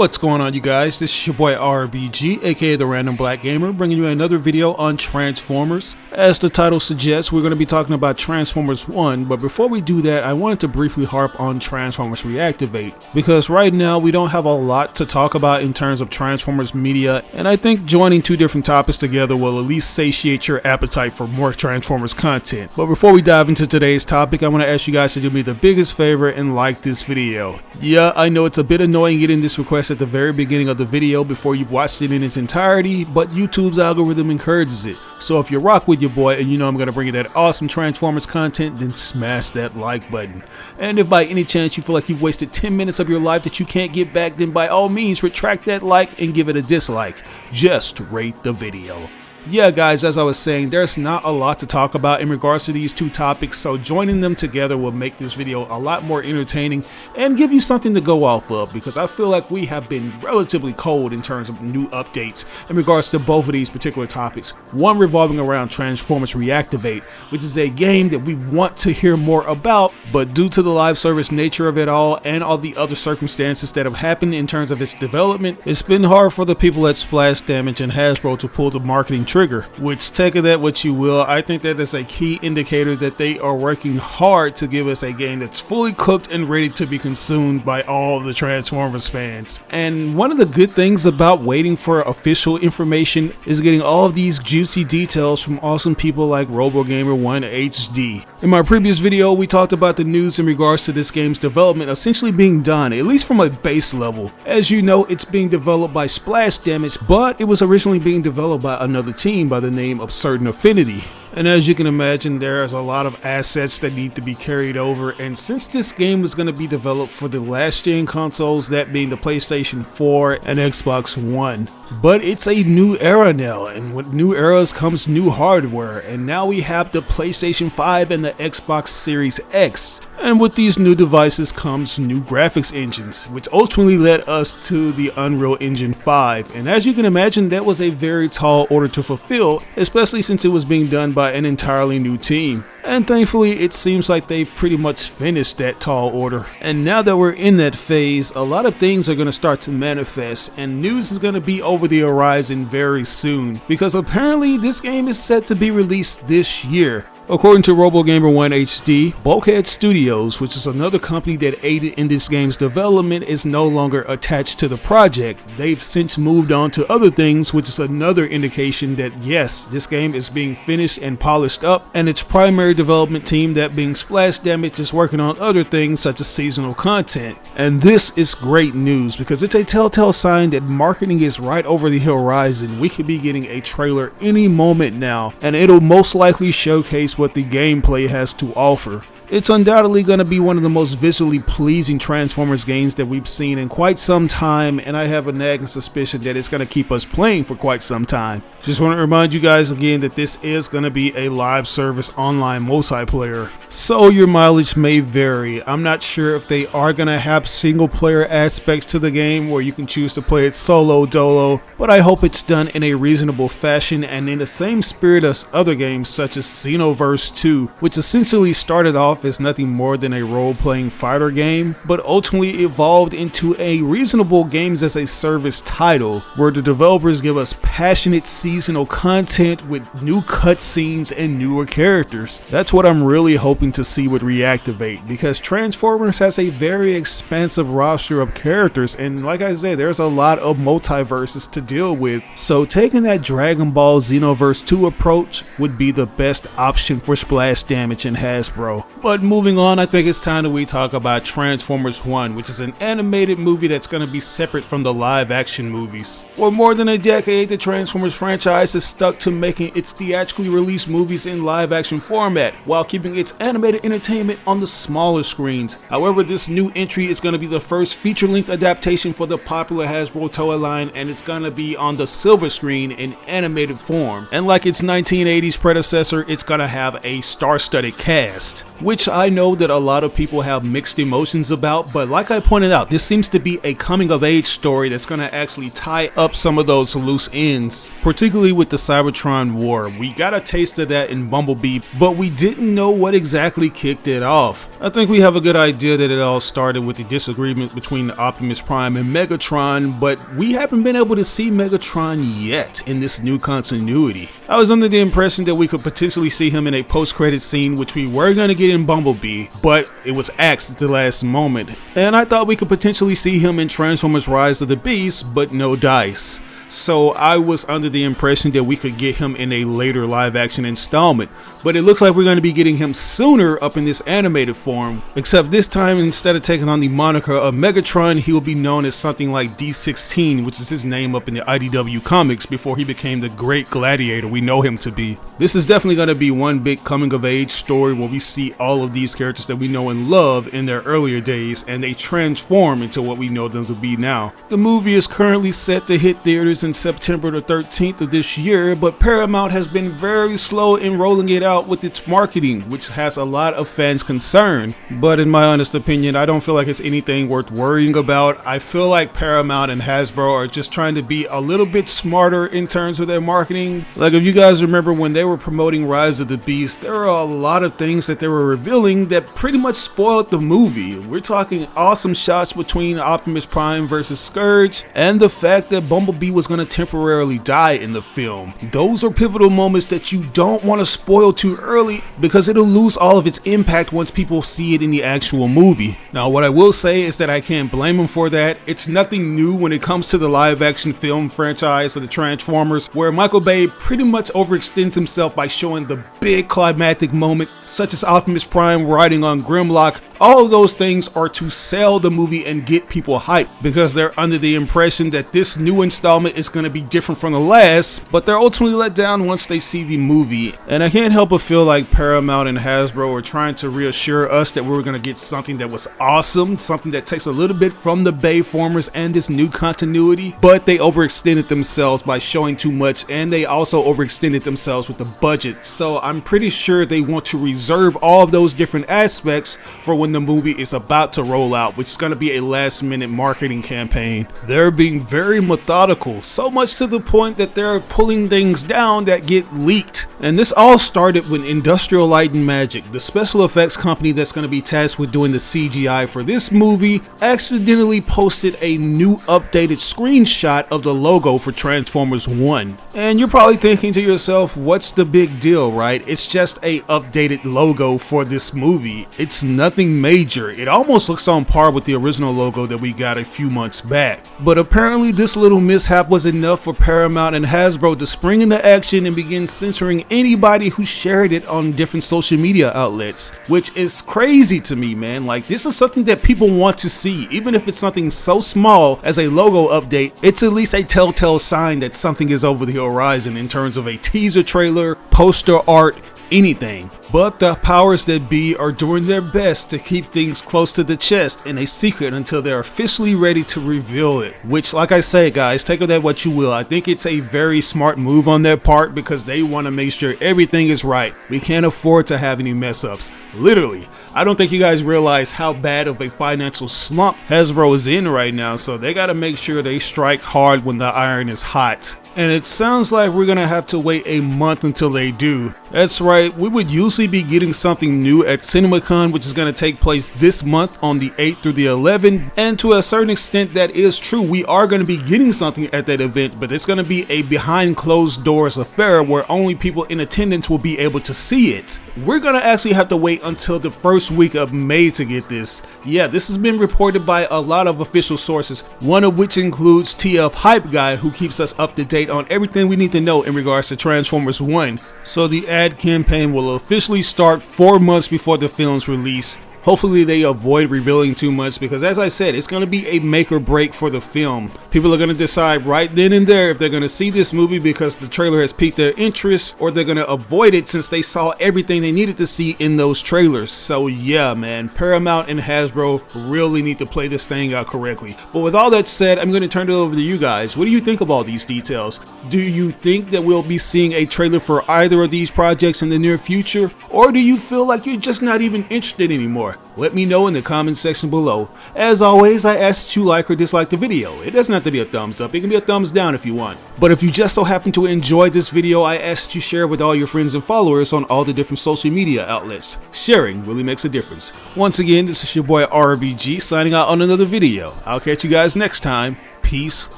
What's going on, you guys? This is your boy RBG, aka the Random Black Gamer, bringing you another video on Transformers. As the title suggests, we're going to be talking about Transformers 1, but before we do that, I wanted to briefly harp on Transformers Reactivate, because right now we don't have a lot to talk about in terms of Transformers media, and I think joining two different topics together will at least satiate your appetite for more Transformers content. But before we dive into today's topic, I want to ask you guys to do me the biggest favor and like this video. Yeah, I know it's a bit annoying getting this request at the very beginning of the video before you've watched it in its entirety, but YouTube's algorithm encourages it. So if you rock with your boy and you know I'm gonna bring you that awesome Transformers content, then smash that like button. And if by any chance you feel like you've wasted 10 minutes of your life that you can't get back, then by all means retract that like and give it a dislike. Just rate the video. Yeah guys, as I was saying, there's not a lot to talk about in regards to these two topics, so joining them together will make this video a lot more entertaining and give you something to go off of, because I feel like we have been relatively cold in terms of new updates in regards to both of these particular topics. One revolving around Transformers Reactivate, which is a game that we want to hear more about, but due to the live service nature of it all and all the other circumstances that have happened in terms of its development, it's been hard for the people at Splash Damage and Hasbro to pull the marketing trigger, which, take of that what you will. I think that is a key indicator that they are working hard to give us a game that's fully cooked and ready to be consumed by all the Transformers fans. And one of the good things about waiting for official information is getting all of these juicy details from awesome people like RoboGamer1 HD. In my previous video, we talked about the news in regards to this game's development essentially being done, at least from a base level. As you know, it's being developed by Splash Damage, but it was originally being developed by another team by the name of Certain Affinity. And as you can imagine, there's a lot of assets that need to be carried over, and since this game was going to be developed for the last gen consoles, that being the PlayStation 4 and Xbox One, but it's a new era now, and with new eras comes new hardware, and now we have the PlayStation 5 and the Xbox Series X. And with these new devices comes new graphics engines, which ultimately led us to the Unreal Engine 5. And as you can imagine, that was a very tall order to fulfill, especially since it was being done by an entirely new team. And thankfully, it seems like they've pretty much finished that tall order. And now that we're in that phase, a lot of things are going to start to manifest, and news is going to be over the horizon very soon, because apparently this game is set to be released this year. According to RoboGamer1 HD, Bulkhead Studios, which is another company that aided in this game's development, is no longer attached to the project. They've since moved on to other things, which is another indication that yes, this game is being finished and polished up, and its primary development team, that being Splash Damage, is working on other things such as seasonal content. And this is great news, because it's a telltale sign that marketing is right over the horizon. We could be getting a trailer any moment now, and it'll most likely showcase what the gameplay has to offer. It's undoubtedly going to be one of the most visually pleasing Transformers games that we've seen in quite some time, and I have a nagging suspicion that it's going to keep us playing for quite some time. Just want to remind you guys again that this is going to be a live service online multiplayer, so your mileage may vary. I'm not sure if they are going to have single player aspects to the game where you can choose to play it solo dolo, but I hope it's done in a reasonable fashion and in the same spirit as other games such as Xenoverse 2, which essentially started off as nothing more than a role-playing fighter game, but ultimately evolved into a reasonable games as a service title, where the developers give us passionate seasonal content with new cutscenes and newer characters. That's what I'm really hoping to see with Reactivate, because Transformers has a very expansive roster of characters, and like I said, there's a lot of multiverses to deal with, so taking that Dragon Ball Xenoverse 2 approach would be the best option for Splash Damage and Hasbro. But moving on, I think it's time that we talk about Transformers 1, which is an animated movie that's going to be separate from the live action movies. For more than a decade, the Transformers franchise is stuck to making its theatrically released movies in live action format, while keeping its animated entertainment on the smaller screens. However, this new entry is going to be the first feature-length adaptation for the popular Hasbro toy line, and it's going to be on the silver screen in animated form. And like its 1980s predecessor, it's going to have a star-studded cast, which I know that a lot of people have mixed emotions about, but like I pointed out, this seems to be a coming of age story that's going to actually tie up some of those loose ends, particularly particularly with the Cybertron War. We got a taste of that in Bumblebee, but we didn't know what exactly kicked it off. I think we have a good idea that it all started with the disagreement between Optimus Prime and Megatron, but we haven't been able to see Megatron yet in this new continuity. I was under the impression that we could potentially see him in a post-credit scene, which we were going to get in Bumblebee, but it was axed at the last moment. And I thought we could potentially see him in Transformers Rise of the Beast, but no dice. So I was under the impression that we could get him in a later live action installment, but it looks like we're going to be getting him sooner up in this animated form, except this time instead of taking on the moniker of Megatron, he will be known as something like D16, which is his name up in the IDW comics before he became the great gladiator we know him to be. This is definitely going to be one big coming of age story where we see all of these characters that we know and love in their earlier days and they transform into what we know them to be now. The movie is currently set to hit theaters in September the 13th of this year, but Paramount has been very slow in rolling it out with its marketing, which has a lot of fans concerned. But in my honest opinion, I don't feel like it's anything worth worrying about. I feel like Paramount and Hasbro are just trying to be a little bit smarter in terms of their marketing. Like if you guys remember when they were promoting Rise of the Beast, there were a lot of things that they were revealing that pretty much spoiled the movie. We're talking awesome shots between Optimus Prime versus Scourge, and the fact that Bumblebee was going to temporarily die in the film. Those are pivotal moments that you don't want to spoil too early because it'll lose all of its impact once people see it in the actual movie. Now what I will say is that I can't blame them for that. It's nothing new when it comes to the live action film franchise of the Transformers, where Michael Bay pretty much overextends himself by showing the big climactic moment such as Optimus Prime riding on Grimlock. All of those things are to sell the movie and get people hyped because they're under the impression that this new installment is going to be different from the last, but they're ultimately let down once they see the movie. And I can't help but feel like Paramount and Hasbro are trying to reassure us that we're going to get something that was awesome, something that takes a little bit from the Bayformers and this new continuity, but they overextended themselves by showing too much, and they also overextended themselves with the budget. So I'm pretty sure they want to reserve all of those different aspects for when the movie is about to roll out, which is going to be a last minute marketing campaign. They're being very methodical, so much to the point that they're pulling things down that get leaked. And this all started when Industrial Light and Magic, the special effects company that's going to be tasked with doing the CGI for this movie, accidentally posted a new updated screenshot of the logo for Transformers 1. And you're probably thinking to yourself, what's the big deal, right? It's just a updated logo for this movie. It's nothing major. It almost looks on par with the original logo that we got a few months back. But apparently this little mishap was enough for Paramount and Hasbro to spring into action and begin censoring anybody who shared it on different social media outlets, which is crazy to me, man. Like, this is something that people want to see. Even if it's something so small as a logo update, it's at least a telltale sign that something is over the horizon in terms of a teaser trailer, poster art, anything. But the powers that be are doing their best to keep things close to the chest and a secret until they're officially ready to reveal it. Which, like I say, guys, take of that what you will. I think it's a very smart move on their part because they want to make sure everything is right. We can't afford to have any mess ups. Literally. I don't think you guys realize how bad of a financial slump Hasbro is in right now, so they gotta make sure they strike hard when the iron is hot. And it sounds like we're gonna have to wait a month until they do. That's right, we would usually be getting something new at CinemaCon, which is gonna take place this month on the 8th through the 11th, and to a certain extent that is true. We are gonna be getting something at that event, but it's gonna be a behind closed doors affair where only people in attendance will be able to see it. We're gonna actually have to wait until the first week of May to get this. Yeah, this has been reported by a lot of official sources, one of which includes TF Hype Guy, who keeps us up to date on everything we need to know in regards to Transformers 1. So the ad campaign will officially start 4 months before the film's release. Hopefully they avoid revealing too much because, as I said, it's going to be a make or break for the film. People are going to decide right then and there if they're going to see this movie because the trailer has piqued their interest, or they're going to avoid it since they saw everything they needed to see in those trailers. So yeah, man, Paramount and Hasbro really need to play this thing out correctly. But with all that said, I'm going to turn it over to you guys. What do you think of all these details? Do you think that we'll be seeing a trailer for either of these projects in the near future? Or do you feel like you're just not even interested anymore? more? Let me know in the comment section below. As always, I ask that you like or dislike the video. It doesn't have to be a thumbs up, it can be a thumbs down if you want. But if you just so happen to enjoy this video, I ask that you share with all your friends and followers on all the different social media outlets. Sharing really makes a difference. Once again, this is your boy RBG signing out on another video. I'll catch you guys next time. Peace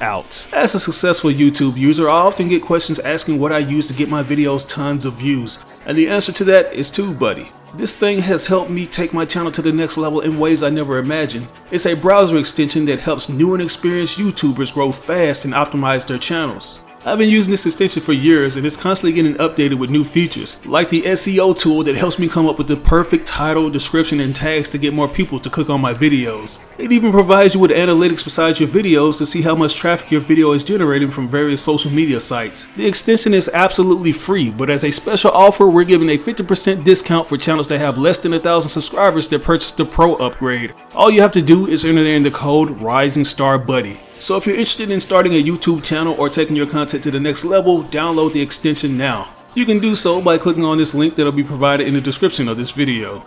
out. As a successful YouTube user, I often get questions asking what I use to get my videos tons of views. And the answer to that is TubeBuddy. This thing has helped me take my channel to the next level in ways I never imagined. It's a browser extension that helps new and experienced YouTubers grow fast and optimize their channels. I've been using this extension for years and it's constantly getting updated with new features, like the SEO tool that helps me come up with the perfect title, description, and tags to get more people to click on my videos. It even provides you with analytics beside your videos to see how much traffic your video is generating from various social media sites. The extension is absolutely free, but as a special offer, we're giving a 50% discount for channels that have less than 1,000 subscribers that purchase the Pro upgrade. All you have to do is enter in the code RisingStarBuddy. So if you're interested in starting a YouTube channel or taking your content to the next level, download the extension now. You can do so by clicking on this link that will be provided in the description of this video.